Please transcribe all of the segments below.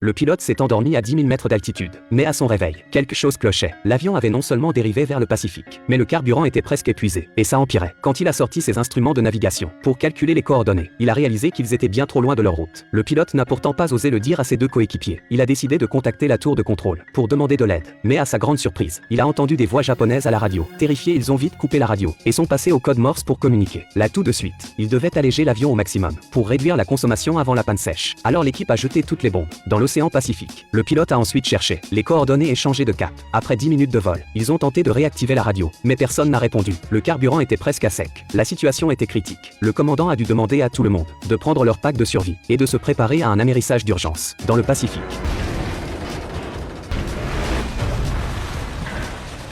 Le pilote s'est endormi à 10 000 mètres d'altitude. Mais à son réveil, quelque chose clochait. L'avion avait non seulement dérivé vers le Pacifique, mais le carburant était presque épuisé. Et ça empirait. Quand il a sorti ses instruments de navigation pour calculer les coordonnées, il a réalisé qu'ils étaient bien trop loin de leur route. Le pilote n'a pourtant pas osé le dire à ses deux coéquipiers. Il a décidé de contacter la tour de contrôle pour demander de l'aide. Mais à sa grande surprise, il a entendu des voix japonaises à la radio. Terrifiés, ils ont vite coupé la radio et sont passés au code Morse pour communiquer. Là tout de suite, ils devaient alléger l'avion au maximum pour réduire la consommation avant la panne sèche. Alors l'équipe a jeté toutes les bombes dans l'océan Pacifique. Le pilote a ensuite cherché les coordonnées et changé de cap. Après 10 minutes de vol, ils ont tenté de réactiver la radio, mais personne n'a répondu. Le carburant était presque à sec. La situation était critique. Le commandant a dû demander à tout le monde de prendre leur pack de survie et de se préparer à un amérissage d'urgence dans le Pacifique.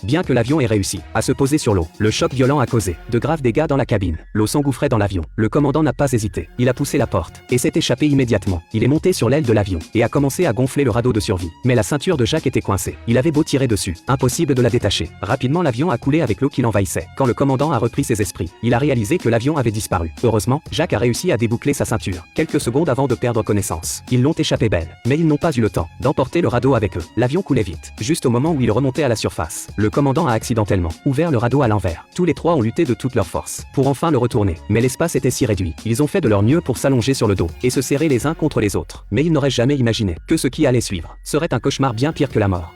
Bien que l'avion ait réussi à se poser sur l'eau, le choc violent a causé de graves dégâts dans la cabine. L'eau s'engouffrait dans l'avion. Le commandant n'a pas hésité. Il a poussé la porte et s'est échappé immédiatement. Il est monté sur l'aile de l'avion et a commencé à gonfler le radeau de survie. Mais la ceinture de Jacques était coincée. Il avait beau tirer dessus, impossible de la détacher. Rapidement, l'avion a coulé avec l'eau qui l'envahissait. Quand le commandant a repris ses esprits, il a réalisé que l'avion avait disparu. Heureusement, Jacques a réussi à déboucler sa ceinture quelques secondes avant de perdre connaissance. Ils l'ont échappé belle, mais ils n'ont pas eu le temps d'emporter le radeau avec eux. L'avion coulait vite. Juste au moment où il remontait à la surface, le commandant a accidentellement ouvert le radeau à l'envers. Tous les trois ont lutté de toute leur force pour enfin le retourner. Mais l'espace était si réduit. Ils ont fait de leur mieux pour s'allonger sur le dos et se serrer les uns contre les autres. Mais ils n'auraient jamais imaginé que ce qui allait suivre serait un cauchemar bien pire que la mort.